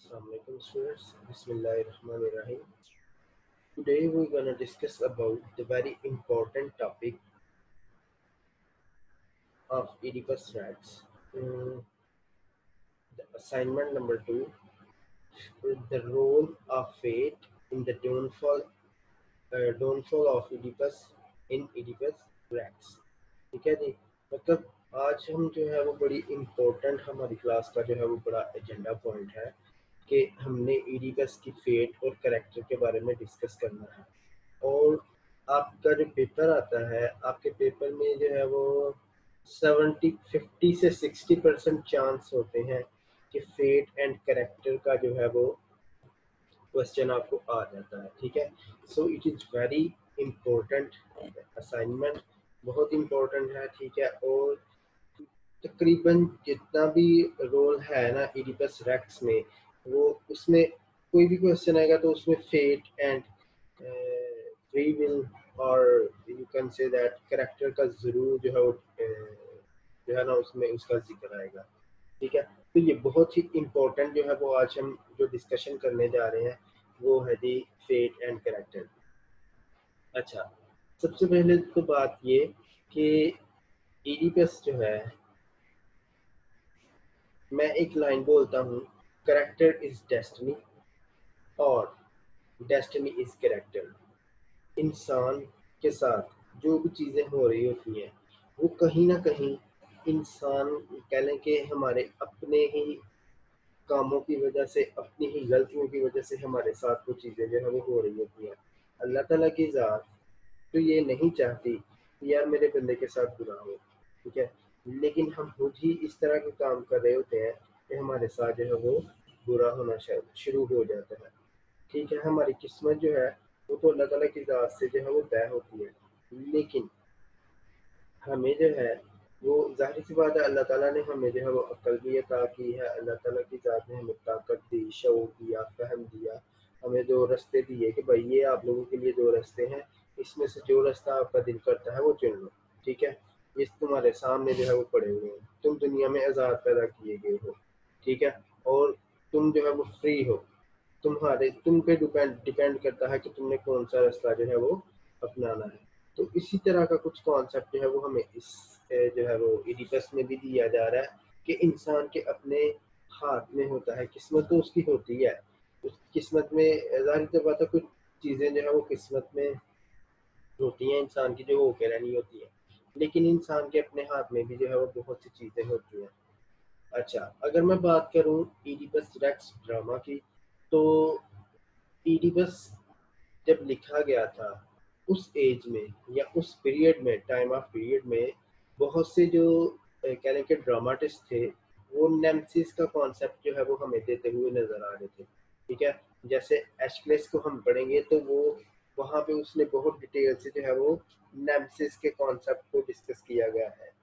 Assalamualaikum students. Bismillahirrahmanirrahim. Today we're gonna discuss about the very important topic of Oedipus rats. The assignment number 2, the role of fate in the downfall of Oedipus in Oedipus rats. ठीक है जी। मतलब आज हम जो है वो बड़ी important हमारी क्लास का जो है वो बड़ा एजेंडा पॉइंट है कि हमने ईडिपस की फेट और करेक्टर के बारे में डिस्कस करना है। और आपका जो पेपर आता है, आपके पेपर में जो है वो 50 से 60% चांस होते हैं कि फेट एंड करेक्टर का जो है वो क्वेश्चन आपको आ जाता है। ठीक है, so it is very important assignment, बहुत इम्पोर्टेंट है। ठीक है, और तकरीबन जितना भी रोल है ना इडिपस रेक्स में, वो उसमें कोई भी क्वेश्चन आएगा तो उसमें फेट एंड फ्री विल और you can say that character का जरूर जो है वो जो है ना उसमें उसका जिक्र आएगा। ठीक है, तो ये बहुत ही इम्पोर्टेंट जो है वो आज हम जो डिस्कशन करने जा रहे हैं वो है दी फेट एंड करेक्टर। अच्छा, सबसे पहले तो बात ये कि इडिपस जो है, मैं एक लाइन बोलता हूँ, करेक्टर इज डेस्टिनी और डेस्टिनी इज करेक्टर। इंसान के साथ जो भी चीज़ें हो रही होती हैं वो कहीं ना कहीं इंसान कह लें कि हमारे अपने ही कामों की वजह से, अपनी ही गलतियों की वजह से हमारे साथ वो चीज़ें जो है वो हो रही होती हैं। अल्लाह ताला की ज़ात तो ये नहीं चाहती कि यार मेरे बंदे के साथ बुरा हो। ठीक है, लेकिन हम खुद ही इस तरह के काम कर रहे होते हैं कि हमारे साथ जो है वो बुरा होना शायद शुरू हो जाता है। ठीक है, हमारी किस्मत जो है वो तो अल्लाह ताला की ज़ात से जो है वो तय होती है, लेकिन हमें जो है वो ज़ाहिर सी बात है अल्लाह ताला ने हमें जो है वो अक्ल भी अता की है, अल्लाह ताला की ज़ात ने हमें ताकत दी, शऊर दिया, फ़हम दिया, हमें जो रास्ते दिए कि भाई ये आप लोगों के लिए 2 रास्ते हैं, इसमें से जो रास्ता आपका दिल करता है वो चुन लो। ठीक है, ये तुम्हारे सामने जो है वो पड़े हुए हैं, तुम दुनिया में आज़ाद पैदा किए गए हो। ठीक है, और तुम जो है वो फ्री हो, तुम्हारे तुम पे डिपेंड डिपेंड करता है कि तुमने कौन सा रास्ता जो है वो अपनाना है। तो इसी तरह का कुछ कॉन्सेप्ट जो है वो हमें इस जो है वो इडिपस में भी दिया जा रहा है कि इंसान के अपने हाथ में होता है, किस्मत तो उसकी होती है। उस किस्मत में ज़ाहिर सी बात है कुछ चीज़ें जो है वो किस्मत में होती हैं इंसान की, जो होके रहनी होती है, लेकिन इंसान के अपने हाथ में भी जो है वो बहुत सी चीज़ें होती हैं। अच्छा, अगर मैं बात करूं इडिपस रेक्स ड्रामा की, तो इडिपस जब लिखा गया था उस एज में या उस पीरियड में, टाइम ऑफ पीरियड में, बहुत से जो कह लें कि ड्रामाटिस्ट थे वो नेमेसिस का कॉन्सेप्ट जो है वो हमें देते हुए नजर आ रहे थे। ठीक है, जैसे एशक्लेस को हम पढ़ेंगे तो वो वहाँ पे उसने बहुत डिटेल से जो है वो नेमेसिस के कॉन्सेप्ट को डिस्कस किया गया है।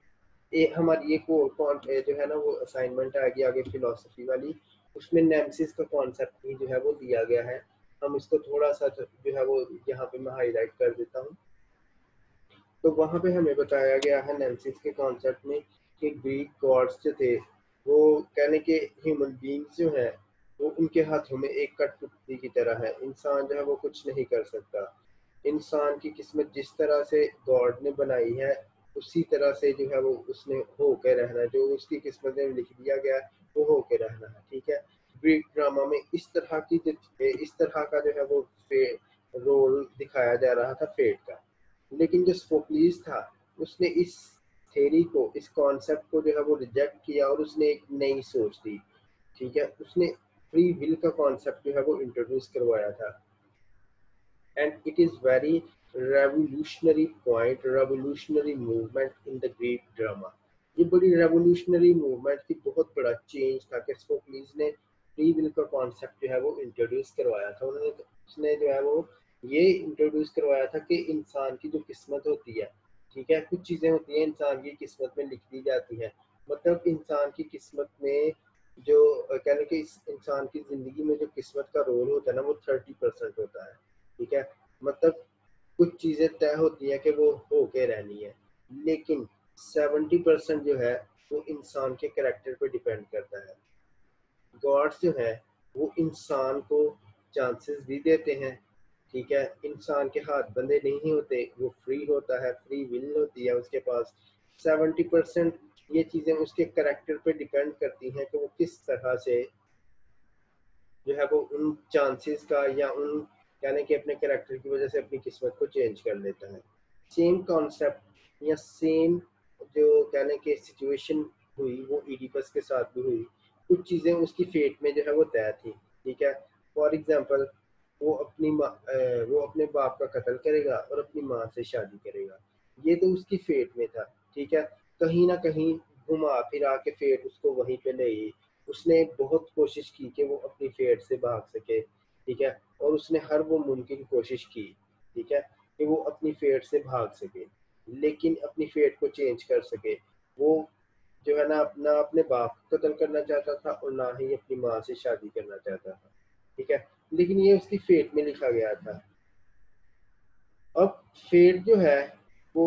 हमारी एक और कौन जो है ना वो असाइनमेंट आएगी आगे फिलोसफी वाली, उसमें नेमेसिस का कॉन्सेप्ट ही जो है वो दिया गया है। हम इसको थोड़ा सा जो है वो यहाँ पे मैं हाईलाइट कर देता हूँ। तो वहाँ पे हमें बताया गया है नेमेसिस के कॉन्सेप्ट में कि ग्रीक गॉड्स जो थे वो कहने के ह्यूमन बींग्स जो है वो उनके हाथों में एक कठपुतली की तरह है, इंसान जो है वो कुछ नहीं कर सकता। इंसान की किस्मत जिस तरह से गॉड ने बनाई है उसी तरह से जो है वो उसने होके रहना है, जो उसकी किस्मत में लिख दिया गया है वो होके रहना है। ठीक है, ग्रीक ड्रामा में इस तरह का जो है वो रोल दिखाया जा रहा था फेट का। लेकिन जो सोफोक्लिस था उसने इस थ्योरी को, इस कॉन्सेप्ट को जो है वो रिजेक्ट किया और उसने एक नई सोच दी। ठीक है, उसने फ्री विल का कॉन्सेप्ट जो है वो इंट्रोड्यूस करवाया था, and it is very revolutionary point, revolutionary movement in the Greek drama। ये बड़ी revolutionary movement थी, बहुत बड़ा चेंज था कि सोफोक्लिस ने फ्री विल का कॉन्सेप्ट जो है वो इंट्रोड्यूस करवाया था। उन्होंने उसने जो है वो ये इंट्रोड्यूस करवाया था कि इंसान की जो किस्मत होती है, ठीक है, कुछ चीज़ें होती हैं इंसान की किस्मत में लिख दी जाती हैं। मतलब इंसान की किस्मत में जो कहने के इस इंसान की ज़िंदगी में जो किस्मत का रोल होता है ना वो 30% होता है। ठीक है, मतलब कुछ चीज़ें तय होती हैं कि वो होके रहनी है, लेकिन 70% जो है वो इंसान के करेक्टर पे डिपेंड करता है। गॉड्स जो है वो इंसान को चांसेस भी देते हैं, ठीक है। इंसान के हाथ बंधे नहीं होते, वो फ्री होता है, फ्री विल होती है उसके पास। 70% ये चीज़ें उसके करेक्टर पे डिपेंड करती हैं कि वो किस तरह से जो है वो उन चांसेस का या उन कहने के अपने कैरेक्टर की वजह से अपनी किस्मत को चेंज कर लेता है। सेम कॉन्सेप्ट या सेम जो कहने के सिचुएशन हुई वो इडिपस के साथ भी हुई। कुछ चीज़ें उसकी फेट में जो है वो तय थी, ठीक है। फॉर एग्जांपल वो अपने बाप का कत्ल करेगा और अपनी माँ से शादी करेगा, ये तो उसकी फेट में था, ठीक है। कहीं ना कहीं घुमा फिरा के फेट उसको वहीं पे ले गई। उसने बहुत कोशिश की कि वो अपनी फेट से भाग सके, ठीक है, और उसने हर वो मुमकिन कोशिश की, ठीक है, कि वो अपनी फेट से भाग सके, लेकिन अपनी फेट को चेंज कर सके। वो जो है ना अपने बाप को कत्ल करना चाहता था और ना ही अपनी माँ से शादी करना चाहता था, ठीक है, लेकिन ये उसकी फेट में लिखा गया था। अब फेट जो है वो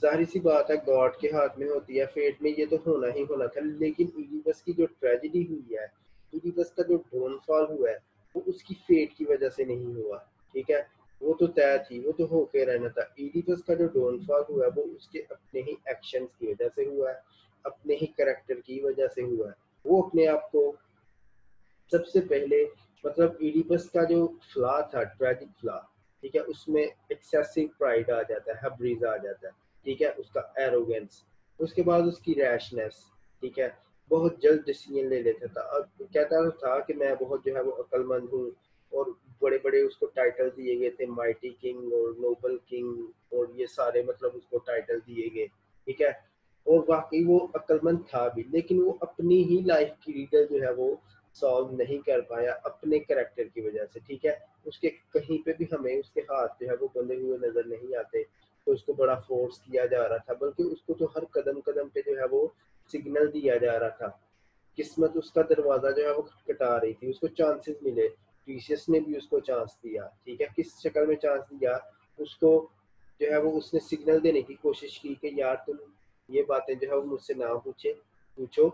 जाहिर सी बात है गॉड के हाथ में होती है, फेट में ये तो होना ही होना था। लेकिन इडिपस की जो ट्रेजेडी हुई है, इडिपस का जो डाउनफॉल हुआ है, वो उसकी फेट की वजह से नहीं हुआ, ठीक है। वो तो तय थी, वो तो होके रहना था। इडिपस का जो डाउनफॉल हुआ है वो उसके अपने ही एक्शंस की वजह से हुआ है, अपने ही करेक्टर की वजह से हुआ है। वो अपने आप को सबसे पहले मतलब इडिपस का जो फ्लॉ था, ट्रेजिक फ्लॉ, ठीक है, उसमें एक्सेसिव प्राइड आ जाता है, हब्रीज आ जाता है, ठीक है, उसका एरोगेंस। उसके बाद उसकी रैशनेस, ठीक है, बहुत जल्द डिसीजन ले लेता था। अब कहता था कि मैं बहुत जो है वो अक्लमंद हूँ, और बड़े बड़े उसको टाइटल दिए गए थे, माइटी किंग और नोबल किंग और ये सारे मतलब उसको टाइटल दिए गए, ठीक है। और वाकई वो अक्लमंद था भी, लेकिन वो अपनी ही लाइफ की रीडर जो है वो सॉल्व नहीं कर पाया अपने करेक्टर की वजह से, ठीक है। उसके कहीं पे भी हमें उसके हाथ जो है वो बंधे हुए नजर नहीं आते, तो उसको बड़ा फोर्स किया जा रहा था, बल्कि उसको तो हर कदम कदम पे जो है वो सिग्नल दिया जा रहा था। किस्मत उसका दरवाजा जो है वो खटखटा रही थी, उसको चांसेस मिले। टीसीएस ने भी उसको चांस दिया, ठीक है। किस शक्ल में चांस दिया उसको, जो है वो उसने सिग्नल देने की कोशिश की कि यार तुम ये बातें जो है वो मुझसे ना पूछो।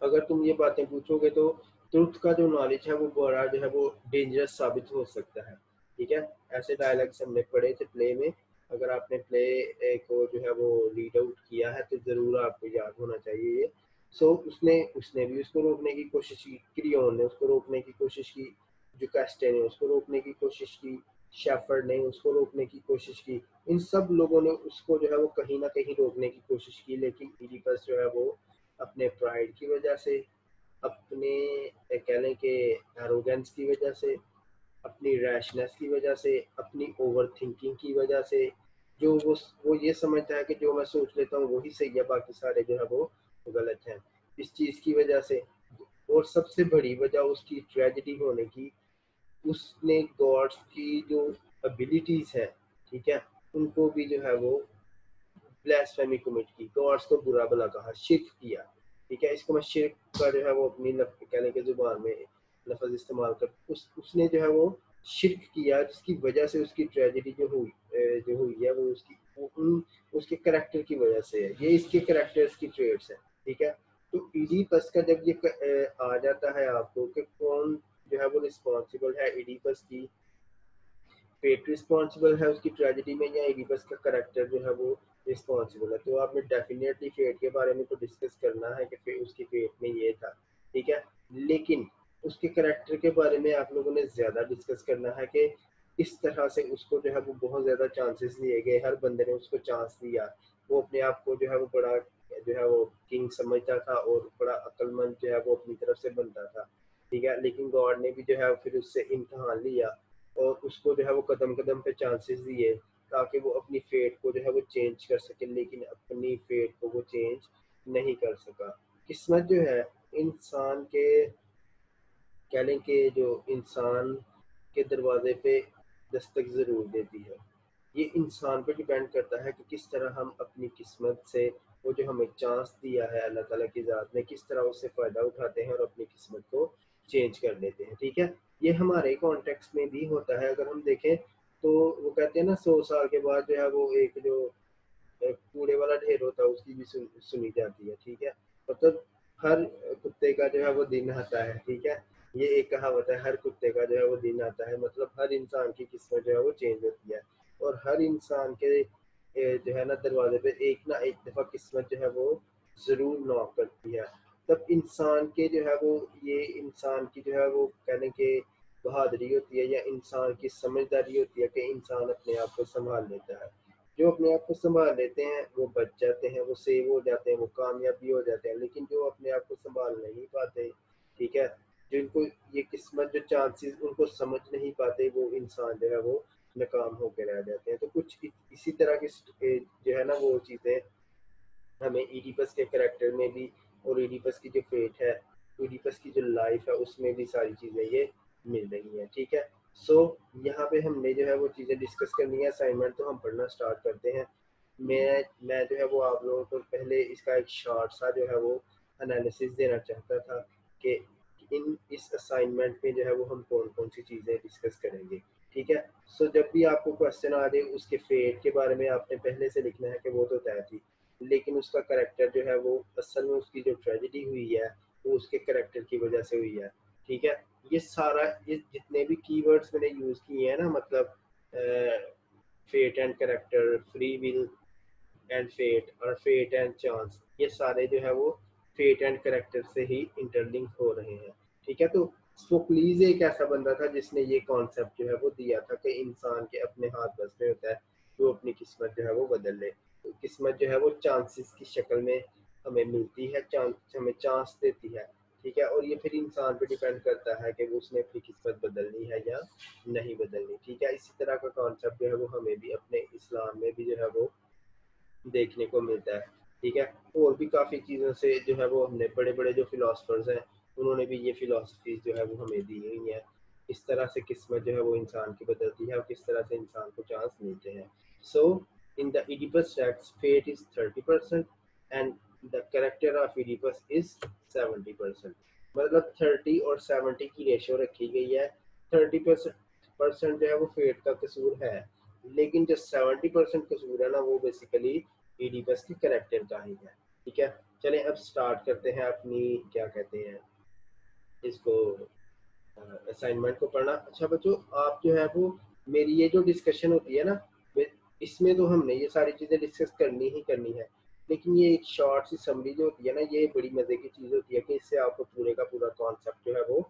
अगर तुम ये बातें पूछोगे तो ट्रुथ का जो नॉलेज है वो बड़ा जो है वो डेंजरस साबित हो सकता है, ठीक है। ऐसे डायलॉग्स हमने पढ़े थे प्ले में। अगर आपने प्ले को जो है वो रीड आउट किया है तो जरूर आपको याद होना चाहिए ये। सो उसने उसने भी उसको रोकने की कोशिश की, क्रियोन ने उसको रोकने की कोशिश की, जुकास्टे ने उसको रोकने की कोशिश की, शेफर्ड ने उसको रोकने की कोशिश की। इन सब लोगों ने उसको जो है वो कहीं ना कहीं रोकने की कोशिश की, लेकिन इडिपस जो है वो अपने प्राइड की वजह से, अपने कह लें कि एरोगेंस की वजह से, अपनी रैशनेस की वजह से, अपनी ओवर थिंकिंग की वजह से, जो वो ये समझता है कि जो मैं सोच लेता हूँ वही सही है, बाकी सारे जो है वो गलत हैं, इस चीज़ की वजह से। और सबसे बड़ी वजह उसकी ट्रेजेडी होने की, उसने गॉड्स की जो एबिलिटीज है, ठीक है, उनको भी जो है वो ब्लास्फेमी कमिट की, गॉड्स को बुरा भला कहा, शिर्क किया, ठीक है। इसको मैं शिर्क का जो है वो अपनी कहने के जुबान में लफज इस्तेमाल कर, उसने जो है वो शिर्क किया, जिसकी वजह से उसकी ट्रेजेडी जो हुई है वो उसके करेक्टर की वजह से है। ये इसके करेक्टर्स की ट्रेड्स है, ठीक है। तो इडीपस का जब ये आ जाता है आपको कि कौन जो है वो रिस्पॉन्सिबल है इडीपस की फेट रिस्पॉन्सिबल है उसकी ट्रेजेडी में, या इडिपस का करेक्टर जो है वो रिस्पॉन्सिबल है, तो आपने डेफिनेटली फेट के बारे में तो डिस्कस करना है कि उसकी फेट में ये था, ठीक है। लेकिन उसके करेक्टर के बारे में आप लोगों ने ज़्यादा डिस्कस करना है कि इस तरह से उसको जो है वो बहुत ज़्यादा चांसेस दिए गए, हर बंदे ने उसको चांस दिया। वो अपने आप को जो है वो बड़ा जो है वो किंग समझता था और बड़ा अक्लमंद जो है वो अपनी तरफ से बनता था, ठीक है। लेकिन गॉड ने भी जो है फिर उससे इम्तहान लिया और उसको जो है वो कदम कदम पे चांसेस दिए, ताकि वो अपनी फेट को जो है वो चेंज कर सके, लेकिन अपनी फेट को वो चेंज नहीं कर सका। किस्मत जो है इंसान के कह लें कि जो इंसान के दरवाजे पे दस्तक ज़रूर देती है। ये इंसान पे डिपेंड करता है कि किस तरह हम अपनी किस्मत से वो जो हमें चांस दिया है अल्लाह ताला की ज़ात ने, किस तरह उससे फ़ायदा उठाते हैं और अपनी किस्मत को चेंज कर लेते हैं, ठीक है। ये हमारे कॉन्टेक्स्ट में भी होता है। अगर हम देखें तो वो कहते हैं ना 100 साल के बाद जो है वो एक जो कूड़े वाला ढेर होता है उसकी भी सुनी जाती है, ठीक है। मतलब हर कुत्ते का जो है वो दिन आता है, ठीक है। ये एक कहावत है, हर कुत्ते का जो है वो दिन आता है, मतलब हर इंसान की किस्मत जो है वो चेंज होती है, और हर इंसान के जो है ना दरवाजे पे एक ना एक दफ़ा किस्मत जो है वो ज़रूर नॉक करती है। तब इंसान के जो है वो, ये इंसान की जो है वो कहने के बहादुरी होती है या इंसान की समझदारी होती है कि इंसान अपने आप को संभाल लेता है। जो अपने आप को संभाल लेते हैं वो बच जाते हैं, वो सेव हो जाते हैं, वो कामयाब भी हो जाते हैं, लेकिन जो अपने आप को संभाल नहीं पाते, ठीक है, जिनको ये किस्मत जो चांसेस उनको समझ नहीं पाते, वो इंसान जो है वो नाकाम होकर रह जाते हैं। तो कुछ इसी तरह की जो है ना वो चीज़ें हमें इडिपस के करैक्टर में भी, और इडिपस की जो फेट है, इडिपस की जो लाइफ है, उसमें भी सारी चीज़ें ये मिल रही हैं। ठीक है, सो यहाँ पे हमने जो है वो चीज़ें डिस्कस करनी है। असाइनमेंट तो हम पढ़ना स्टार्ट करते हैं। मैं जो है वो आप लोगों को पहले इसका एक शॉर्ट सा जो है वो एनालिसिस देना चाहता था कि इस असाइनमेंट में जो है वो हम कौन कौन सी चीज़ें डिस्कस करेंगे। ठीक है, सो जब भी आपको क्वेश्चन आ जाए उसके फेट के बारे में आपने पहले से लिखना है कि वो तो तय थी, लेकिन उसका करैक्टर जो है वो असल में उसकी जो ट्रेजेडी हुई है वो उसके करैक्टर की वजह से हुई है। ठीक है, ये सारा, ये जितने भी कीवर्ड्स मैंने यूज़ किए हैं ना, मतलब fate and character, free will and fate, और फेट एंड चांस, ये सारे जो है वो फेट एंड करैक्टर से ही इंटरलिंक हो रहे हैं। ठीक है, तो सोक्लीज एक ऐसा बंदा था जिसने ये कॉन्सेप्ट जो है वो दिया था कि इंसान के अपने हाथ बस में होता है, वो अपनी किस्मत जो है वो बदल ले। तो किस्मत जो है वो चांसेस की शक्ल में हमें मिलती है, चांस हमें चांस देती है। ठीक है, और ये फिर इंसान पे डिपेंड करता है कि वो उसने अपनी किस्मत बदलनी है या नहीं बदलनी। ठीक है, इसी तरह का कॉन्सेप्ट जो है वो हमें भी अपने इस्लाम में भी जो है वो देखने को मिलता है। ठीक है, और भी काफ़ी चीज़ों से जो है वो हमने बड़े बड़े जो फिलोसफर्स हैं उन्होंने भी ये फिलोसफीज जो है वो हमें दी हुई हैं, किस तरह से किस्मत जो है वो इंसान की बदलती है और किस तरह से इंसान को चांस मिलते हैं। So in the Oedipus Rex fate is 30% and the character of Oedipus is 70%। मतलब 30 और 70 की रेशो रखी गई है। 30% जो है वो फेट का कसूर है, लेकिन जो 70% कसूर है ना वो बेसिकली ईडीपस के करेक्टर का ही है। ठीक है, चलें अब स्टार्ट करते हैं अपनी, क्या कहते हैं इसको, असाइनमेंट को पढ़ना। अच्छा बच्चों, आप जो है वो, मेरी ये जो डिस्कशन होती है ना, इसमें तो हमने ये सारी चीज़ें डिस्कस करनी ही करनी है, लेकिन ये एक शॉर्ट सी समरी जो होती है ना, ये बड़ी मज़े की चीज़ होती है कि इससे आपको पूरे का पूरा कॉन्सेप्ट जो है वो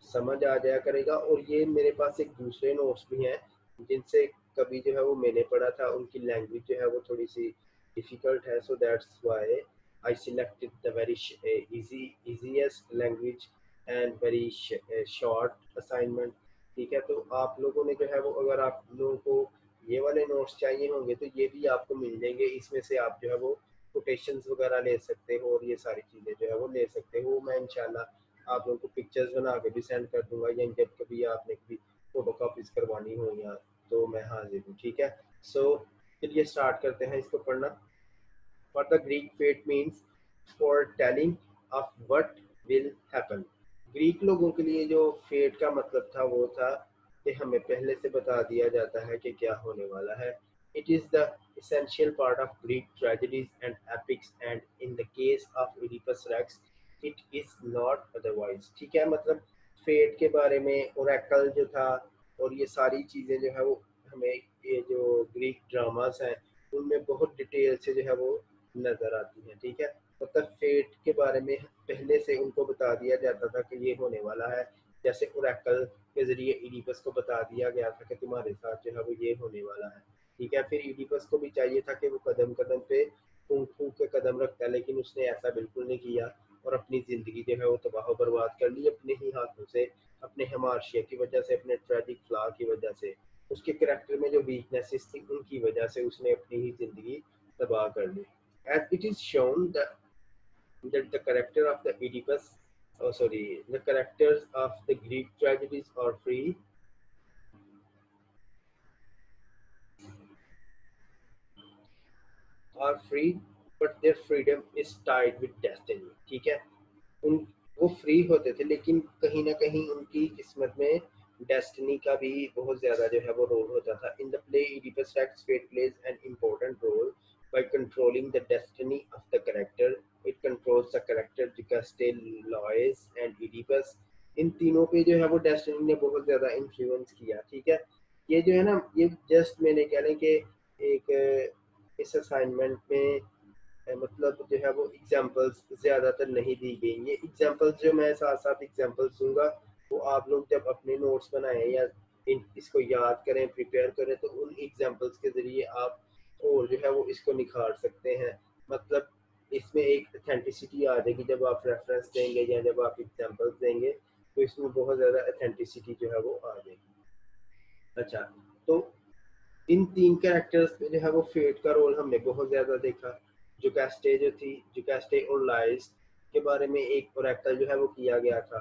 समझ आ जाया करेगा। और ये मेरे पास एक दूसरे नोट्स भी हैं जिनसे कभी जो है वो मैंने पढ़ा था, उनकी लैंग्वेज जो है वो थोड़ी सी डिफ़िकल्ट है, so that's why I selected the very easiest language and very short assignment. ठीक है, तो आप लोगों ने जो है वो, अगर आप लोगों को ये वाले नोट्स चाहिए होंगे तो ये भी आपको मिल जाएंगे। इसमें से आप जो है वो कोटेशंस वगैरह ले सकते हो और ये सारी चीज़ें जो है वो ले सकते हो। मैं इंशाल्लाह आप लोगों को पिक्चर्स बना के भी सेंड कर दूंगा, या जब कभी आपने कभी फोटो कॉपीज करवानी हो या, तो मैं हाजिर हूँ। ठीक है, सो चलिए स्टार्ट करते हैं इसको पढ़ना। What the Greek fate means foretelling of what will happen। Greek लोगों के लिए जो फेट का मतलब था वो था कि हमें पहले से बता दिया जाता है कि क्या होने वाला है। It is the essential part of Greek tragedies and epics, and in the case of Oedipus Rex it is not otherwise। ठीक है, मतलब फेट के बारे में ओरेकल जो था और ये सारी चीज़ें जो है वो हमें, ये जो ग्रीक ड्रामास हैं उनमें बहुत डिटेल से जो है वो नज़र आती हैं। ठीक है, मतलब फेट के बारे में पहले से उनको बता दिया जाता था कि ये होने वाला है। जैसे ओरेकल के ज़रिए इडिपस को बता दिया गया था कि तुम्हारे साथ जो है वो ये होने वाला है। ठीक है, फिर इडिपस को भी चाहिए था कि वो कदम कदम पे फूंक फूंक के कदम रखता है, लेकिन उसने ऐसा बिल्कुल नहीं किया और अपनी ज़िंदगी जो है वो तबाह बर्बाद कर ली अपने ही हाथों से, अपने हमार्शिया की वजह से, अपने ट्रेजिक फ्लॉ की वजह से, उसके करैक्टर में जो वीकनेसेस थी उनकी वजह से उसने अपनी ही ज़िंदगी तबाह कर ली। As it is shown that the character of the Oedipus, oh sorry, the characters of the Greek tragedies are free, but their freedom is tied with destiny। ठीक है, उन वो फ्री होते थे लेकिन कहीं ना कहीं उनकी किस्मत में डेस्टिनी का भी बहुत ज़्यादा जो है वो रोल होता था। In the play Oedipus Rex fate plays an important role by controlling the destiny of the character. It controls the character Gigaste, Lois and Oedipus इन तीनों पे जो है वो डेस्टिनी ने बहुत ज़्यादा इन्फ्लुएंस किया। ठीक है, ये जो है ना, ये जस्ट मैंने कह लें कि एक इस असाइनमेंट में मतलब जो है वो एग्जांपल्स ज़्यादातर नहीं दी गई। ये एग्जांपल्स जो मैं साथ साथ एग्जांपल्स दूंगा, वो आप लोग जब अपने नोट्स बनाएं या इसको याद करें, प्रिपेयर करें, तो उन एग्जांपल्स के ज़रिए आप और जो है वो इसको निखार सकते हैं। मतलब इसमें एक अथेंटिसिटी आ जाएगी जब आप रेफरेंस देंगे या जब आप एग्जांपल्स देंगे, तो इसमें बहुत ज़्यादा अथेंटिसिटी जो है वो आ जाएगी। अच्छा, तो इन तीन कैरेक्टर्स में जो है वो फेट का रोल हमने बहुत ज़्यादा देखा। जुकास्टे जो थी, जुकास्टे और लाइस के बारे में एक ओरेकल जो है वो किया गया था।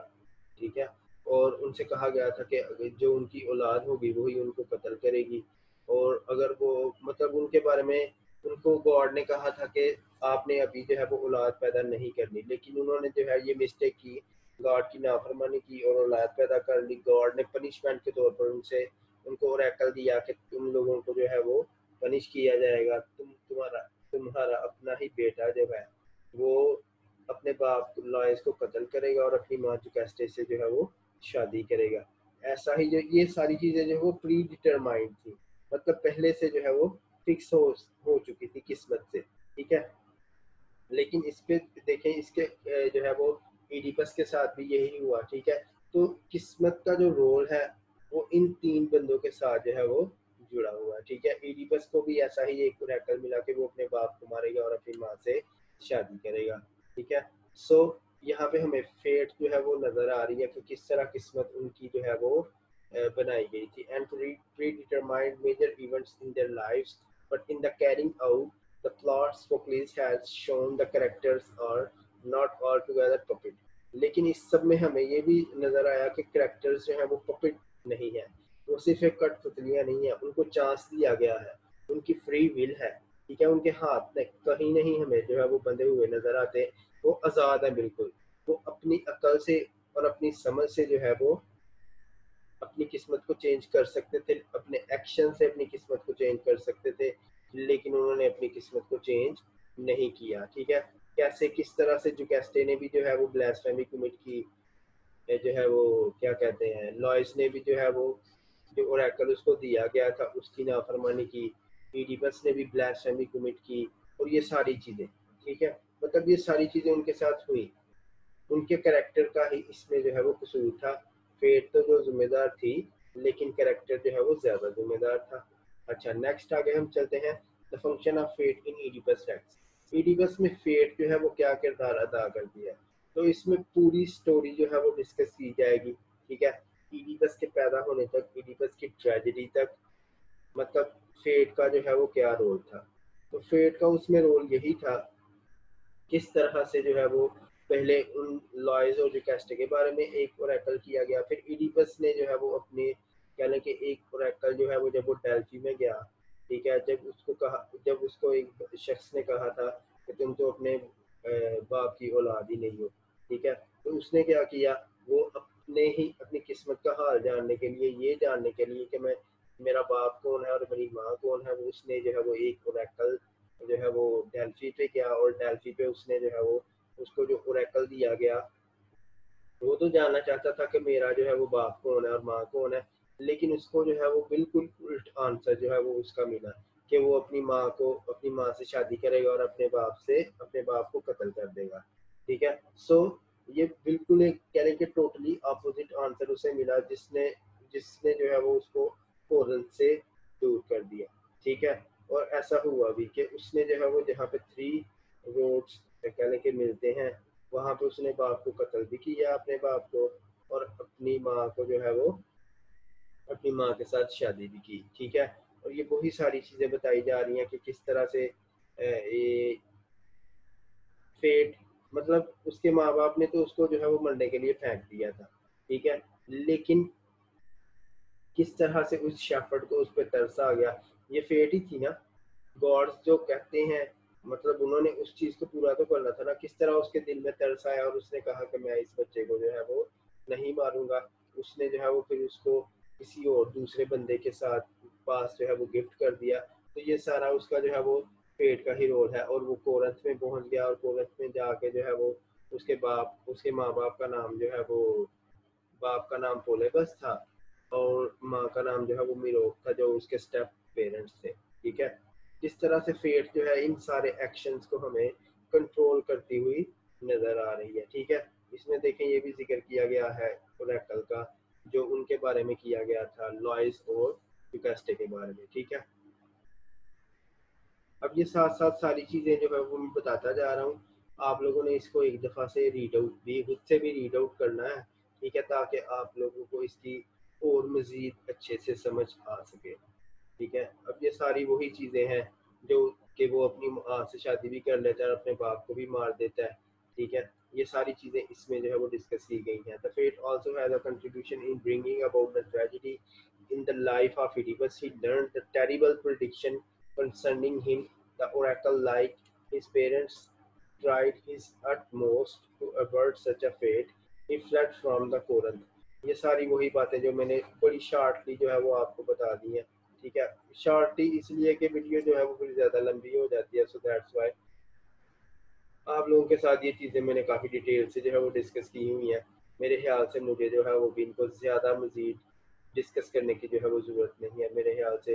ठीक है, और उनसे कहा गया था कि जो उनकी औलाद होगी वही उनको कत्ल करेगी, और अगर वो मतलब उनके बारे में उनको गॉड ने कहा था कि आपने अभी जो है वो औलाद पैदा नहीं करनी, लेकिन उन्होंने जो है ये मिस्टेक की, गॉड की नाफरमानी की और औलाद पैदा कर ली। गॉड ने पनिशमेंट के तौर पर उनसे उनको ओरेकल दिया कि तुम लोगों को जो है वो पनिश किया जाएगा, तुम्हारा अपना ही बेटा जो है वो अपने बाप लॉयस को कत्ल करेगा और अपनी माँ जुकास्टे से जो है वो शादी करेगा। ऐसा ही जो ये सारी चीजें जो वो प्री डिटरमाइंड थी, मतलब पहले से जो है वो फिक्स हो चुकी थी किस्मत से। ठीक है, लेकिन इस पे देखें, इसके जो है वो इडिपस के साथ भी यही हुआ। ठीक है, तो किस्मत का जो रोल है वो इन तीन बंदों के साथ जो है वो जुड़ा हुआ है। ठीक है, इडिपस को भी ऐसा ही एक रैकल मिला कि वो अपने बाप को मारेगा और अपनी माँ से शादी करेगा। ठीक है, सो यहाँ पे हमें फेट जो है वो नजर आ रही है कि किस तरह किस्मत उनकी जो है वो बनाई गई थी। And predetermined major events in their lives, but in the carrying out the plot Sophocles has shown the characters are not altogether puppet। लेकिन इस सब में हमें ये भी नजर आया कि कैरेक्टर्स जो है वो पपेट नहीं है, वो सिर्फ एक कठपुतलियां नहीं है, उनको चांस दिया गया है, उनकी फ्री विल है। ठीक है, उनके हाथ में कहीं नहीं हमें जो है वो बंधे हुए नजर आते, वो आजाद है बिल्कुल। वो अपनी अकल से और अपनी समझ से जो है वो अपनी किस्मत को चेंज कर सकते थे, अपने एक्शन से अपनी किस्मत को चेंज कर सकते थे, लेकिन उन्होंने अपनी किस्मत को चेंज नहीं किया। ठीक है, कैसे किस तरह से जुकैस्टे ने भी जो है वो ब्लास्फेमी कमिट की, जो है वो क्या कहते हैं, लॉयस ने भी जो है वो जो ओरेकल उसको दिया गया था उसकी नाफरमानी की, इडिपस ने भी ब्लास्फेमी कमिट की, और ये सारी चीजें। ठीक है, मतलब ये सारी चीजें उनके साथ हुई, उनके कैरेक्टर का ही इसमें जो है वो कसूर था। फेट तो जो जिम्मेदार थी, लेकिन कैरेक्टर जो है वो ज्यादा जिम्मेदार था। अच्छा, नेक्स्ट आगे हम चलते हैं, the function of fate in Oedipus text. Oedipus में फेट जो है वो क्या किरदार अदा करती है, तो इसमें पूरी स्टोरी जो है वो डिस्कस की जाएगी। ठीक है, इडिपस के पैदा होने तक, इडिपस की ट्रेजेडी तक, मतलब फेट का जो है वो क्या रोल था। तो फेट का उसमें रोल यही था, किस तरह से जो है वो पहले उन लॉयज और जुकास्टे के बारे में एक ओरेकल किया गया, फिर इडिपस ने जो है वो अपने कहने के एक ओरेकल जो है वो जब वो डेल्फी में गया। ठीक है, जब उसको एक शख्स ने कहा था कि तुम तो अपने बाप की औलाद ही नहीं हो। ठीक है, तो उसने क्या किया, वो अपने ही अपनी किस्मत का हाल जानने के लिए, ये जानने के लिए कि मैं मेरा बाप कौन है और मेरी माँ कौन है, वो उसने जो है वो एक ओरेकल जो है वो डेल्फी पे गया, और डेल्फी पे उसने जो है वो उसको जो ओरेकल दिया गया, वो तो जानना चाहता था कि मेरा जो है वो बाप कौन है और माँ कौन है, लेकिन उसको जो है वो बिल्कुल उल्ट आंसर जो है वो उसका मिला कि वो अपनी माँ से शादी करेगा और अपने बाप को कत्ल कर देगा। ठीक है, सो ये बिल्कुल एक कह रहे कि टोटली अपोजिट आंसर उसे मिला, जिसने जिसने जो है वो उसको कोरल से दूर कर दिया। ठीक है, और ऐसा हुआ भी कि उसने जो है वो जहाँ पे थ्री रोड्स कहने के मिलते हैं, वहां पे उसने बाप को कत्ल भी किया, अपने बाप को, और अपनी माँ को जो है वो अपनी माँ के साथ शादी भी की। ठीक है, और ये वही सारी चीजें बताई जा रही हैं कि किस तरह से ये फेट, मतलब उसके माँ बाप ने तो उसको जो है वो मरने के लिए फेंक दिया था। ठीक है, लेकिन किस तरह से उस शेफर्ड को उस पर तरस आ गया, ये फेट ही थी ना। गॉड्स जो कहते हैं, मतलब उन्होंने उस चीज को पूरा तो करना था ना, किस तरह उसके दिल में तरस आया और उसने कहा कि मैं इस बच्चे को जो है वो नहीं मारूंगा। उसने जो है वो फिर उसको किसी और दूसरे बंदे के साथ पास जो है वो गिफ्ट कर दिया। तो ये सारा उसका जो है वो पेट का ही रोल है, और वो कोरंथ में पहुंच गया, और कोरंथ में जाके जो है वो उसके माँ बाप का नाम जो है वो बाप का नाम पोलेबस था और माँ का नाम जो है वो मिरोक था, जो उसके स्टेप पेरेंट्स थे। ठीक है, इस तरह से फेट जो है इन सारे एक्शंस को हमें कंट्रोल करती हुई नजर आ रही है। ठीक है, इसमें देखें ये भी जिक्र किया गया है ओरेकल का, जो उनके बारे में किया गया था लॉइस और यूकास्टे के बारे में। ठीक है, अब ये साथ साथ सारी चीज़ें जो है वो मैं बताता जा रहा हूँ, आप लोगों ने इसको एक दफ़ा से रीड आउट भी खुद से भी रीड आउट करना है। ठीक है, ताकि आप लोगों को इसकी और मज़ीद अच्छे से समझ आ सके। ठीक है, अब ये सारी वही चीज़ें हैं जो कि वो अपनी माँ से शादी भी कर लेता है और अपने बाप को भी मार देता है। ठीक है, ये सारी चीज़ें इसमें जो है वो डिस्कस की गई हैं। The fate also has a contribution in bringing about the tragedy in the life of Oedipus. He learned the terrible prediction concerning him. The oracle, like his parents, tried his utmost to avert such a fate. He fled from the Corinth. ये सारी वही बातें जो मैंने बड़ी shortly जो है वो आपको बता दी हैं। ठीक है, शॉर्टली इसलिए कि वीडियो जो है वो फिर ज़्यादा लंबी हो जाती है, सो दैट्स वाई आप लोगों के साथ ये चीज़ें मैंने काफ़ी डिटेल से जो है वो डिस्कस की हुई हैं। मेरे ख्याल से मुझे जो है वो भी इनको ज़्यादा मज़ीद डिस्कस करने की जो है वो ज़रूरत नहीं है। मेरे ख्याल से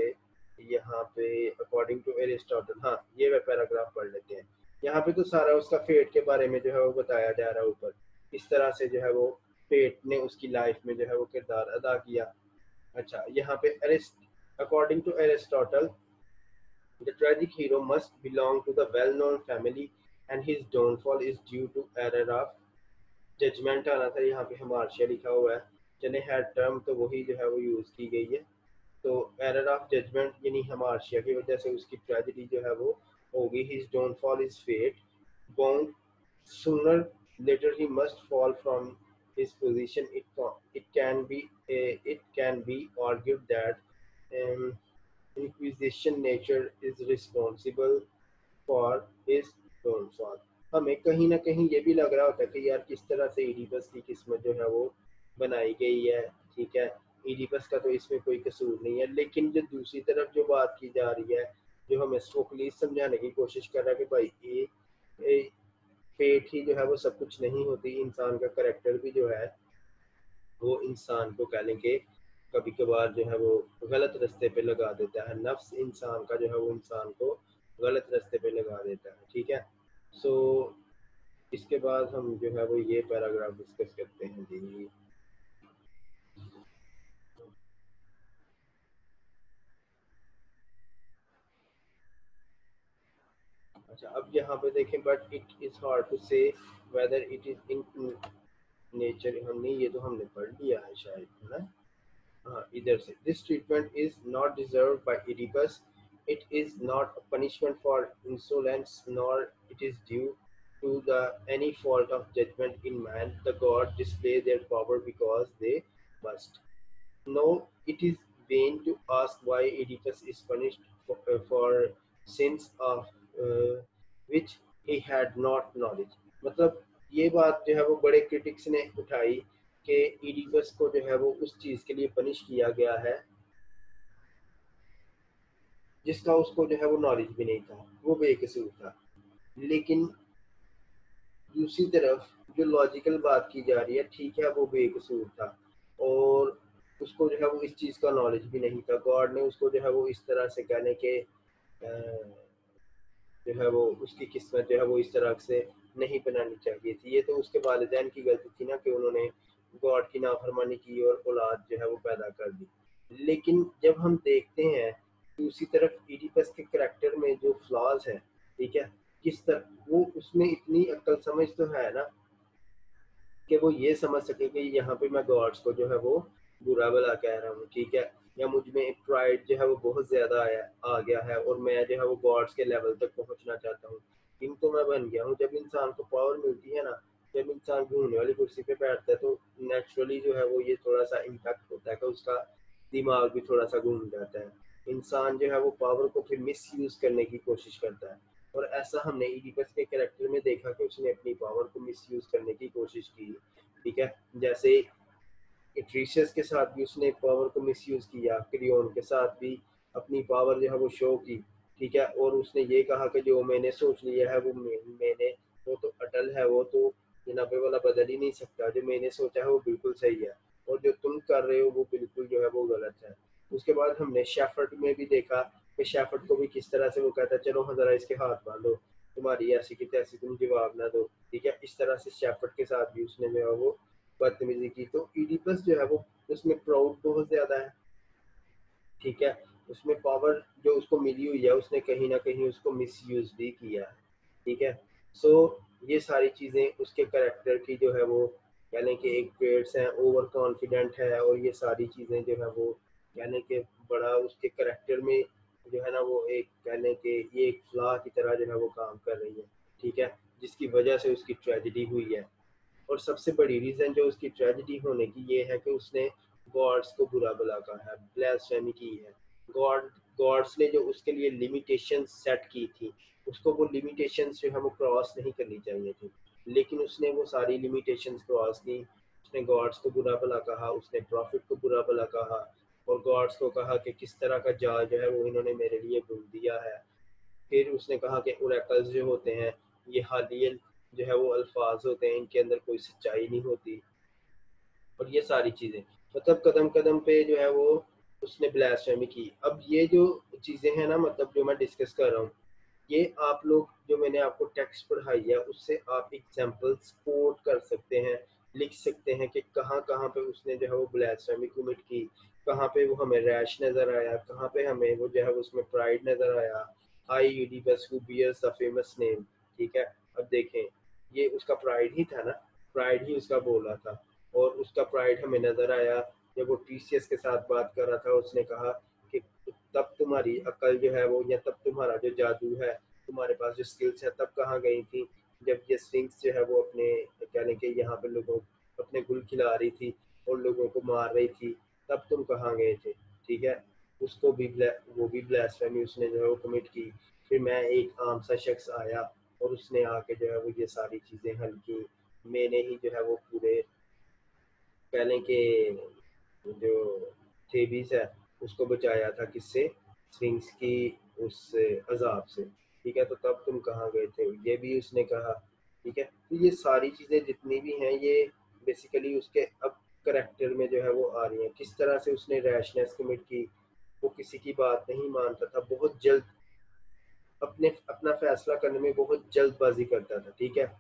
यहाँ पे अकॉर्डिंग टू एरिस्टोटल, हाँ ये पैराग्राफ पढ़ लेते हैं। यहाँ पे तो सारा उसका फेट के बारे में जो है वो बताया जा रहा है ऊपर, इस तरह से जो है वो फेट ने उसकी लाइफ में जो है वो किरदार अदा किया। अच्छा, यहाँ पे according to Aristotle the tragic hero must belong to the well-known family and his downfall is due to error of judgment आना था, यहाँ पे हमार्शिया लिखा हुआ है। चले हेड टर्म तो वही जो है वो यूज़ की गई है, तो एरर ऑफ जजमेंट यानी हमार्शिया की वजह से उसकी ट्रेजेडी जो है वो होगी। His downfall is fate bound sooner later he must fall from his position. It can be argued that um, inquisition nature is responsible for his downfall. हमें कहीं ना कहीं ये भी लग रहा होता है कि यार किस तरह से इडिपस की किस्मत जो है वो बनाई गई है। ठीक है, इडिपस का तो इसमें कोई कसूर नहीं है, लेकिन जो दूसरी तरफ जो बात की जा रही है, जो हमें सोक्रेटिस समझाने की कोशिश कर रहा है कि भाई ये फेट ही जो है वो सब कुछ नहीं होती, इंसान का करेक्टर भी जो है वो इंसान को कह लें कि कभी कभार जो है वो गलत रास्ते पे लगा देता है। नफ्स इंसान का जो है वो इंसान को गलत रास्ते पे लगा देता है। ठीक है, सो इसके बाद हम जो है वो ये पैराग्राफ डिस्कस करते हैं जी। अच्छा, अब यहाँ पे देखें, but it is hard to say whether it is in nature, हमने ये तो हमने पढ़ लिया है शायद, है ना। हाँ, इधर से this treatment is not deserve by Oedipus, it is not a punishment for insolence nor it is due to the any fault of judgment in man. The god display their power because they must. No, it is vain to ask why Oedipus is punished for sins of which he had not knowledge. मतलब ये बात जो है वो बड़े critics ने उठाई कि ईडिपस को जो है वो उस चीज़ के लिए पनिश किया गया है जिसका उसको जो है वो नॉलेज भी नहीं था, वो बेकसूर था। लेकिन दूसरी तरफ जो लॉजिकल बात की जा रही है, ठीक है वो बेकसूर था और उसको जो है वो इस चीज़ का नॉलेज भी नहीं था। गॉड ने उसको जो है वो इस तरह से कहने के जो है वो उसकी किस्मत जो है वो इस तरह से नहीं बनानी चाहिए थी। ये तो उसके वालिदैन की गलती थी ना कि उन्होंने गॉड की नाफरमानी की और औलाद जो है वो पैदा कर दी। लेकिन जब हम देखते हैं दूसरी तरफ इडिपस के करेक्टर में जो फ्लॉज है, ठीक है, किस तरह वो उसमें इतनी अक्ल समझ तो है ना कि वो ये समझ सके कि यहाँ पे मैं गॉड्स को जो है वो बुरा भला कह रहा हूँ। ठीक है, या मुझ में प्राइड जो है वो बहुत ज़्यादा आ गया है और मैं जो है वो गॉड्स के लेवल तक पहुँचना चाहता हूँ, किंग तो मैं बन गया हूँ। जब इंसान को पावर मिलती है ना, जब इंसान घूमने वाली कुर्सी पे बैठता है तो नेचुरली जो है वो ये थोड़ा सा इम्पैक्ट होता है कि उसका दिमाग भी थोड़ा सा घूम जाता है। इंसान जो है वो पावर को फिर मिस यूज़ करने की कोशिश करता है और ऐसा हमने इडिपस के कैरेक्टर में देखा कि उसने अपनी पावर को मिसयूज करने की कोशिश की। ठीक है, जैसे एट्रीशियस के साथ भी उसने पावर को मिसयूज किया, क्रियोन के साथ भी अपनी पावर जो है वो शो की। ठीक है, और उसने ये कहा कि जो मैंने सोच लिया है वो मैंने वो तो अटल है, वो तो जनाबे वाला बदल ही नहीं सकता, जो मैंने सोचा है वो बिल्कुल सही है। और जो तुम कर रहे हो वो बिल्कुल जो है वो गलत है। उसके बाद हमने शेफर्ड में भी देखा कि शेफर्ड को भी किस तरह से वो कहता है चलो हाँ जरा इसके हाथ बांधो, तुम्हारी ऐसी की तैसी, तुम जवाब ना दो, ठीक है। इस तरह से शेफर्ड के साथ भी उसने जो है वो बदतमीजी की। तो ईडिपस जो है वो उसमें प्राउड बहुत ज्यादा है, ठीक है। उसमें पावर जो उसको मिली हुई है उसने कहीं ना कहीं उसको मिसयूज भी किया है, ठीक है। सो ये सारी चीजें उसके करेक्टर की जो है वो यानी कि एक पेड्स है, ओवर कॉन्फिडेंट है, और ये सारी चीजें जो है वो यानी कि बड़ा उसके करेक्टर में जो है ना वो एक कहने के ये एक फ्लॉ की तरह जो है वो काम कर रही है, ठीक है, जिसकी वजह से उसकी ट्रेजेडी हुई है। और सबसे बड़ी रीजन जो उसकी ट्रेजेडी होने की ये है कि उसने गॉड्स को बुरा भला कहा है, ब्lasphemy की है। गॉड्स ने जो उसके लिए लिमिटेशन सेट की थी, उसको वो लिमिटेशंस जो है वो क्रॉस नहीं करनी चाहिए थी, लेकिन उसने वो सारी लिमिटेशंस क्रॉस की। उसने गॉड्स को बुरा भला कहा, उसने प्रॉफिट को बुरा भला कहा, और गॉड्स को कहा कि किस तरह का जाल जो है वो इन्होंने मेरे लिए बुन दिया है। फिर उसने कहा कि ओरेकल्स जो होते हैं ये हालियन जो है वो अल्फाज होते हैं, इनके अंदर कोई सच्चाई नहीं होती, और ये सारी चीजें मतलब कदम कदम पे जो है वो उसने ब्लास्फेमी की। अब ये जो चीजें हैं ना मतलब जो मैं डिस्कस कर रहा हूँ, ये आप लोग जो मैंने आपको टेक्स्ट पढ़ाई है उससे आप एग्जांपल्स कोट कर सकते हैं, लिख सकते हैं कि कहाँ कहाँ पे उसने जो है वो ब्लास्फेमी कमिट की, कहाँ पे वो हमें रैश नजर आया, कहाँ पे हमें वो जो है उसमें प्राइड नजर आया। I Oedipus who bears the famous name, ठीक है। अब देखें ये उसका प्राइड ही था ना, प्राइड ही उसका बोल रहा था, और उसका प्राइड हमें नजर आया जब वो टीसीएस के साथ बात कर रहा था। उसने कहा कि तब तुम्हारी अकल जो है वो या तब तुम्हारा जो जादू है, तुम्हारे पास जो स्किल्स है तब कहाँ गई थी जब ये स्फिंक्स जो है वो अपने कहने के यहाँ पे लोगों अपने गुल खिला रही थी और लोगों को मार रही थी, तब तुम कहाँ गए थे, ठीक है। उसको भी वो भी ब्लास्फेमी उसने जो है वो कमिट की। फिर मैं एक आम सा शख्स आया और उसने आके जो है वो ये सारी चीज़ें हल की। मैंने ही जो है वो पूरे पहले के जो थेबीस है उसको बचाया था किससे, स्फिंक्स की उस अजाब से, ठीक है। तो तब तुम कहाँ गए थे, ये भी उसने कहा, ठीक है। तो ये सारी चीज़ें जितनी भी हैं ये बेसिकली उसके अब करेक्टर में जो है वो आ रही हैं। किस तरह से उसने रैशनेस कमिट की, वो किसी की बात नहीं मानता था, बहुत जल्द अपने अपना फैसला करने में बहुत जल्दबाजी करता था, ठीक है।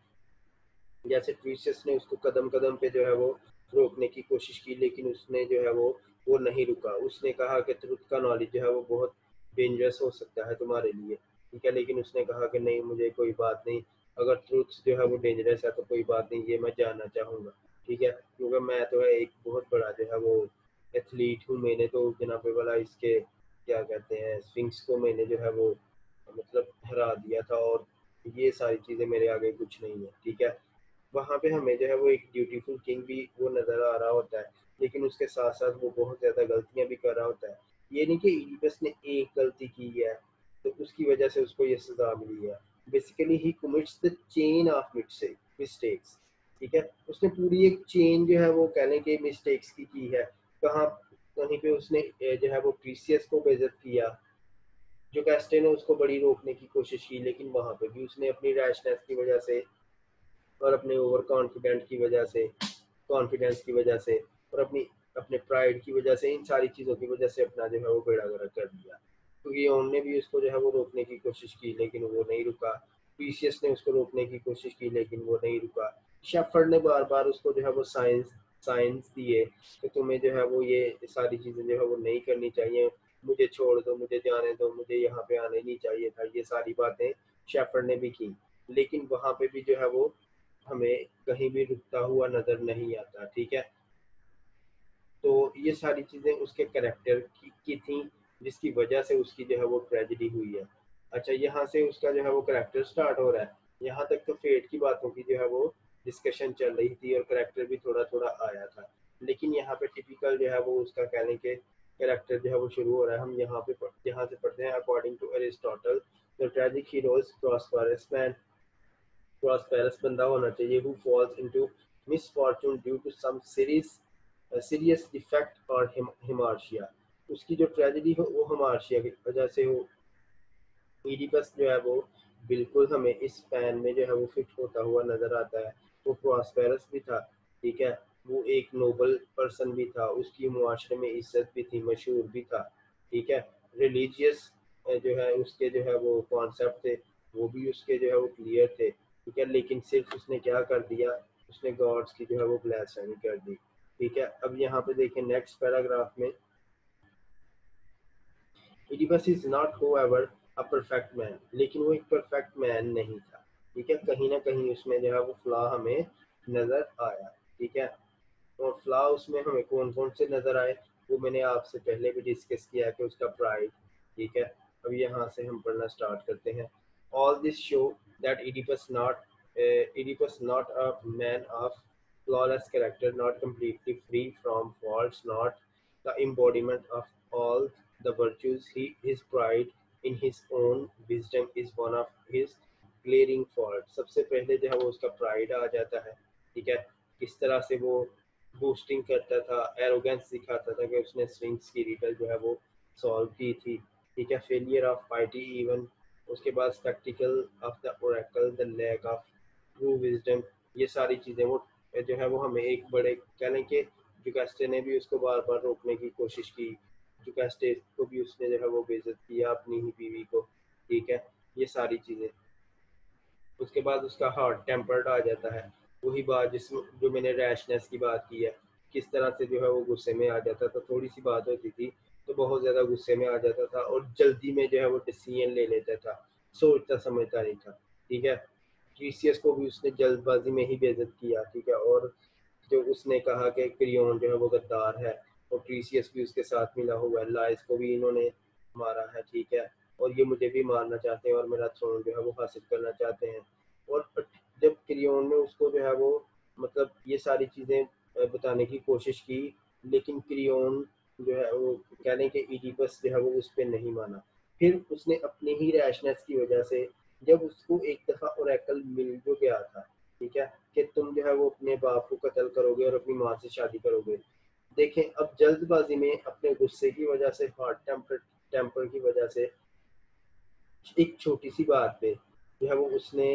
जैसे ट्रीसियस ने उसको कदम कदम पे जो है वो रोकने की कोशिश की, लेकिन उसने जो है वो नहीं रुका। उसने कहा कि ट्रुथ का नॉलेज जो है वो बहुत डेंजरस हो सकता है तुम्हारे लिए, ठीक है। लेकिन उसने कहा कि नहीं मुझे कोई बात नहीं, अगर ट्रुथ जो है वो डेंजरस है तो कोई बात नहीं, ये मैं जानना चाहूँगा, ठीक है। क्योंकि मैं तो है एक बहुत बड़ा जो है वो एथलीट हूँ, मैंने तो जनाब वाला इसके क्या कहते हैं स्फिंक्स को मैंने जो है वो मतलब हरा दिया था, और ये सारी चीज़ें मेरे आगे कुछ नहीं है, ठीक है। वहाँ पे हमें जो है वो एक ड्यूटीफुल किंग भी वो नज़र आ रहा होता है, लेकिन उसके साथ साथ वो बहुत ज़्यादा गलतियाँ भी कर रहा होता है। ये नहीं कि इडिपस ने एक गलती की है तो उसकी वजह से उसको ये सज़ा मिली है। Basically he commits the chain of mistakes, ठीक है। उसने पूरी एक चेन जो है वो कहने के मिस्टेक्स की है। कहाँ कहीं पे उसने जो है वो प्रीसियस को बेइज्जत किया, जो कैस्टे ने उसको बड़ी रोकने की कोशिश की, लेकिन वहाँ पे भी उसने अपनी रैशनेस की वजह से और अपने ओवर कॉन्फिडेंट की वजह से, कॉन्फिडेंस की वजह से, और अपनी अपने प्राइड की वजह से, इन सारी चीज़ों की वजह से अपना जो है वो बेड़ा गर्क कर दिया। क्योंकि उनने भी उसको जो है वो रोकने की कोशिश की लेकिन वो नहीं रुका। पीसीएस ने उसको रोकने की कोशिश की लेकिन वो नहीं रुका। शेफर्ड ने बार बार उसको जो है वो साइंस साइंस दिए कि तुम्हें जो है वो ये सारी चीज़ें जो है वो नहीं करनी चाहिए, मुझे छोड़ दो, मुझे जाने दो, मुझे यहाँ पे आने नहीं चाहिए था, ये सारी बातें शेफर्ड ने भी की। लेकिन वहाँ पे भी जो है वो हमें कहीं भी रुकता हुआ नजर नहीं आता, ठीक है। तो ये सारी चीजें उसके करेक्टर की थी, जिसकी वजह से उसकी जो है वो ट्रेजेडी हुई है। अच्छा यहाँ से उसका जो है वो करेक्टर स्टार्ट हो रहा है। यहाँ तक तो फेट की बातों की जो है वो डिस्कशन चल रही थी और करेक्टर भी थोड़ा थोड़ा आया था, लेकिन यहाँ पे टिपिकल जो है वो उसका कहने के करेक्टर जो है वो शुरू हो रहा है। हम यहाँ से पढ़ते हैं according to Aristotle the tragic hero is prosperous man, prosperous बंदा होना चाहिए who falls into misfortune due to some serious defect और हिमार्शिया। उसकी जो ट्रेजेडी हो वो हिमार्शिया की वजह से हो। ईडिपस जो है वो बिल्कुल हमें इस पैन में जो है वो फिट होता हुआ नजर आता है। वो प्रॉस्पेरस भी था, ठीक है। वो एक नोबल पर्सन भी था, उसकी मुआशरे में इज्जत भी थी, मशहूर भी था, ठीक है। रिलीजियस जो है उसके जो है वो कॉन्सेप्ट थे, वो भी उसके जो है वो क्लियर थे, ठीक है। लेकिन सिर्फ उसने क्या कर दिया, उसने गॉड्स की जो है वो ब्लैस्फेमी कर दी, ठीक है। अब यहाँ पे देखें नेक्स्ट पैराग्राफ में, Oedipus is not however a perfect man, लेकिन वो एक परफेक्ट मैन नहीं था, ठीक है। कहीं ना कहीं उसमें जो है वो फ्लॉ हमें नजर आया, ठीक है। और फ्लॉ उसमें हमें कौन कौन से नजर आए, वो मैंने आपसे पहले भी डिस्कस किया कि उसका प्राइड, ठीक है। अब यहाँ से हम पढ़ना स्टार्ट करते हैं। All this show that Oedipus not a man of flawless character, not completely free from faults, not the embodiment of all the virtues. His pride in his own wisdom is one of his glaring faults. सबसे पहले जो है वो उसका pride आ जाता है, ठीक है। किस तरह से वो बूस्टिंग करता था, एरोगेंस दिखाता था कि उसने स्फिंक्स की रिडल जो है वो सॉल्व की थी, ठीक है। फेलियर ऑफ पार्टी इवन, उसके बाद spectacle of the oracle, the lack of true wisdom, ये सारी चीज़ें वो जो है वो हमें एक बड़े कह लें कि जुकास्टे ने भी उसको बार बार रोकने की कोशिश की, जुकास्टे को भी उसने जो है वो बेइज्जत किया अपनी ही बीवी को, ठीक है। ये सारी चीज़ें, उसके बाद उसका हार्ट टेम्पर्ड आ जाता है, वही बात जिसमें जो मैंने रैशनेस की बात की है, किस तरह से जो है वो गुस्से में आ जाता था, थोड़ी सी बात होती थी तो बहुत ज़्यादा गुस्से में आ जाता था और जल्दी में जो है वो डिसीजन ले लेता था, सोचता समझता नहीं था, ठीक है। टीसीएस को भी उसने जल्दबाजी में ही बेइज्जत किया, ठीक है। और जो उसने कहा कि क्रियोन जो है वो गद्दार है, और टीसीएस भी उसके साथ मिला हुआ है, लाइस को भी इन्होंने मारा है, ठीक है। और ये मुझे भी मारना चाहते हैं और मेरा थ्रोन जो है वो हासिल करना चाहते हैं। और जब क्रियोन ने उसको जो है वो मतलब ये सारी चीज़ें बताने की कोशिश की, लेकिन क्रियोन जो है वो कह लें कि इडिपस जो है वो उस पर नहीं माना। फिर उसने अपनी ही रैशनेस की वजह से, जब उसको एक दफ़ा ओरेकल मिल जो गया था, ठीक है, कि तुम जो है वो अपने बाप को कत्ल करोगे और अपनी माँ से शादी करोगे। देखें अब जल्दबाजी में अपने गुस्से की वजह से, हॉट टेम्पर की वजह से, एक छोटी सी बात पे जो है वो उसने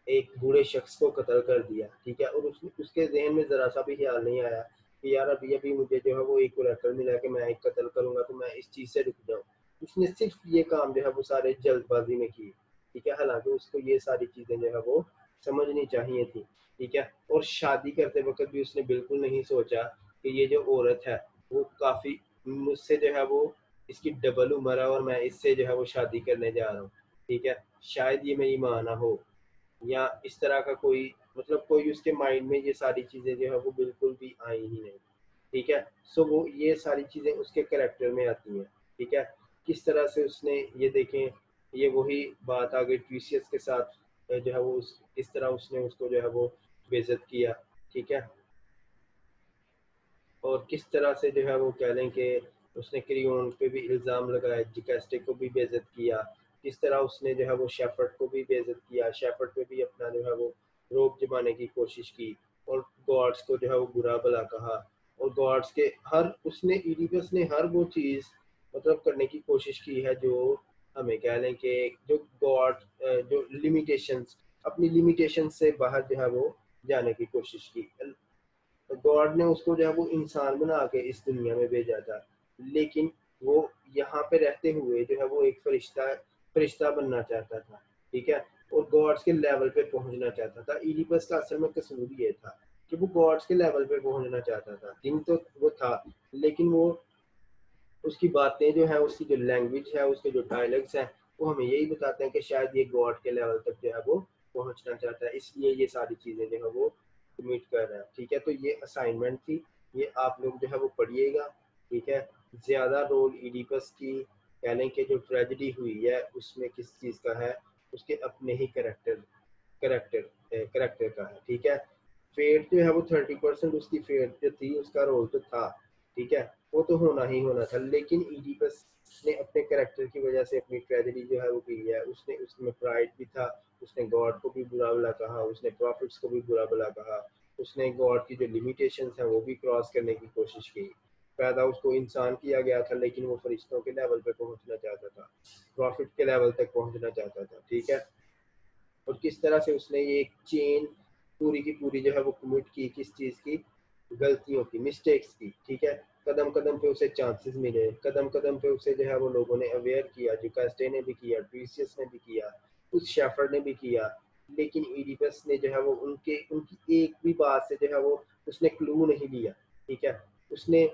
एक बूढ़े शख्स को कत्ल कर दिया, ठीक है। और उसके जहन में ज़रा सा भी ख्याल नहीं आया कि यार अभी अभी मुझे जो है वो एक ओरेकल मिला कि मैं एक कत्ल करूंगा तो मैं इस चीज़ से रुक जाऊँ। उसने सिर्फ ये काम जो है वो सारे जल्दबाजी में किए, ठीक है। हालांकि उसको ये सारी चीज़ें जो है वो समझनी चाहिए थी, ठीक है। और शादी करते वक्त भी उसने बिल्कुल नहीं सोचा कि ये जो औरत है वो काफ़ी मुझसे जो है वो इसकी डबल उम्र है और मैं इससे जो है वो शादी करने जा रहा हूँ, ठीक है। शायद ये मेरी माँ ना हो, या इस तरह का कोई मतलब कोई उसके माइंड में ये सारी चीज़ें जो है वो बिल्कुल भी आई ही नहीं, ठीक है। सो वो ये सारी चीज़ें उसके कैरेक्टर में आती हैं, ठीक है। किस तरह से उसने ये देखें, ये वही बात आ गई ट्यूसियस के साथ जो है वो किस तरह उसने उसको जो है वो बेइज्जत किया, ठीक है। और किस तरह से जो है वो कह लें कि उसने क्रियोन पे भी इल्ज़ाम लगाया, जिकास्टिक को भी बेइज्जत किया, किस तरह उसने जो है वो शेफर्ड को भी बेइज्जत किया, शेफर्ड पे भी अपना जो है वो रोब जमाने की कोशिश की, और गॉड्स को जो है वो बुरा भला कहा। और गॉड्स के हर उसने इडिपस ने हर वो चीज़ मतलब करने की कोशिश की है जो हमें कह लें कि जो गॉड जो लिमिटेशंस, अपनी लिमिटेशन से बाहर जो है वो जाने की कोशिश की। तो गॉड ने उसको जो है वो इंसान बना के इस दुनिया में भेजा था, लेकिन वो यहाँ पे रहते हुए जो है वो एक फरिश्ता फरिश्ता बनना चाहता था, ठीक है। और गॉड्स के लेवल पे पहुंचना चाहता था। इडिपस का असल में कसूर ये था कि वो गॉड्स के लेवल पे पहुंचना चाहता था, दिन तो वो था, लेकिन वो उसकी बातें जो है, उसकी जो लैंग्वेज है, उसके जो डायलॉग्स हैं, वो हमें यही बताते हैं कि शायद ये गॉड के लेवल तक जो है वो पहुंचना चाहता है, इसलिए ये सारी चीज़ें जो है वो कमिट कर रहा है, ठीक है। तो ये असाइनमेंट थी, ये आप लोग जो है वो पढ़िएगा, ठीक है। ज़्यादा रोल इडिपस की कह लें कि जो ट्रेजेडी हुई है उसमें किस चीज़ का है, उसके अपने ही करेक्टर करेक्टर का है, ठीक है। फेट जो है वो 30% उसकी फेट जो थी, उसका रोल तो था, ठीक है, वो तो होना ही होना था, लेकिन इडिपस ने अपने करेक्टर की वजह से अपनी ट्रेजेडी जो है वो की है। उसने उसमें प्राइड भी था, उसने गॉड को भी बुरा भला कहा, उसने प्रॉफिट्स को भी बुरा भला कहा, उसने गॉड की जो लिमिटेशंस हैं वो भी क्रॉस करने की कोशिश की। पैदा उसको इंसान किया गया था, लेकिन वो फरिश्तों के लेवल पे पहुंचना चाहता था, प्रॉफिट के लेवल तक पहुंचना चाहता था, ठीक है। और किस तरह से उसने ये एक चेन पूरी की पूरी जो है वो कमिट की, किस चीज़ की, गलतियों की, मिस्टेक्स की, ठीक है। कदम कदम पे उसे चांसेस मिले, कदम कदम पे उसे जो है वो लोगों ने अवेयर किया, जो कास्टे ने भी किया, ट्रीसियस ने भी किया, उस शेफर्ड ने भी किया। लेकिन इडिपस ने जो है वो उनके उनकी एक भी बात से जो है वो उसने क्लू नहीं लिया, ठीक है। उसने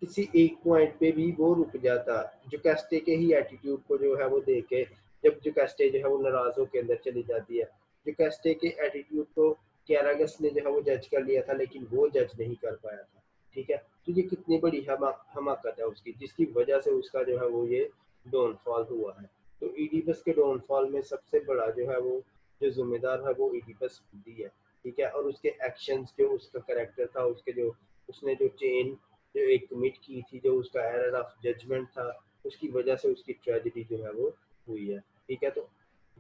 किसी एक पॉइंट पे भी वो रुक जाता। जो कैस्टे के ही एटीट्यूड को जो है वो देख के, जब जो कैस्टे जो है वो नाराज होकर अंदर चली जाती है, जो कैस्टे के एटीट्यूड को कैरागस ने जो है वो जज कर लिया था, लेकिन वो जज नहीं कर पाया था, ठीक है। तो ये कितनी बड़ी हमाकत है उसकी, जिसकी वजह से उसका जो है वो ये डाउनफॉल हुआ है। तो इडिपस के डाउनफॉल में सबसे बड़ा जो है वो जो जिम्मेदार है वो इडिपस खुद ही है, ठीक है। और उसके एक्शंस, जो उसका करेक्टर था, उसके जो उसने जो चेन जो एक कमिट की थी, जो उसका एरर ऑफ जजमेंट था, उसकी वजह से उसकी ट्रेजेडी जो है वो हुई है, ठीक है। तो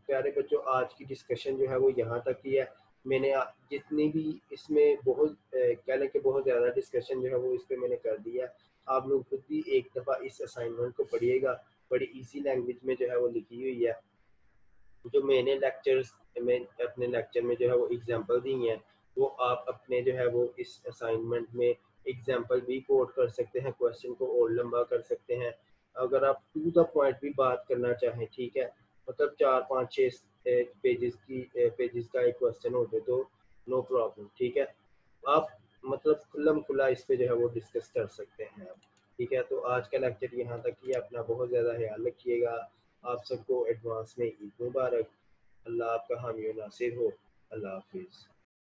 प्यारे बच्चों, आज की डिस्कशन जो है वो यहाँ तक ही है। मैंने जितनी भी इसमें बहुत कह लें कि बहुत ज़्यादा डिस्कशन जो है वो इस पर मैंने कर दिया है। आप लोग खुद भी एक दफ़ा इस असाइनमेंट को पढ़िएगा, बड़ी इजी लैंग्वेज में जो है वो लिखी हुई है। जो मैंने लेक्चर्स में अपने लेक्चर में जो है वो एग्जांपल दी हैं, वो आप अपने जो है वो इस असाइनमेंट में एग्जांपल भी कोट कर सकते हैं, क्वेश्चन को और लंबा कर सकते हैं। अगर आप टू द पॉइंट भी बात करना चाहें, ठीक है, मतलब 4 5 6 पेजेस का एक क्वेश्चन हो जाए तो नो प्रॉब्लम, ठीक है। आप मतलब खुल्लम खुला इस पे जो है वो डिस्कस कर सकते हैं आप, ठीक है। तो आज का लेक्चर यहाँ तक ही है। अपना बहुत ज़्यादा ख्याल रखिएगा। आप सबको एडवांस में ईद मुबारक। अल्लाह आपका हामी और नासिर हो। अल्लाह हाफिज़।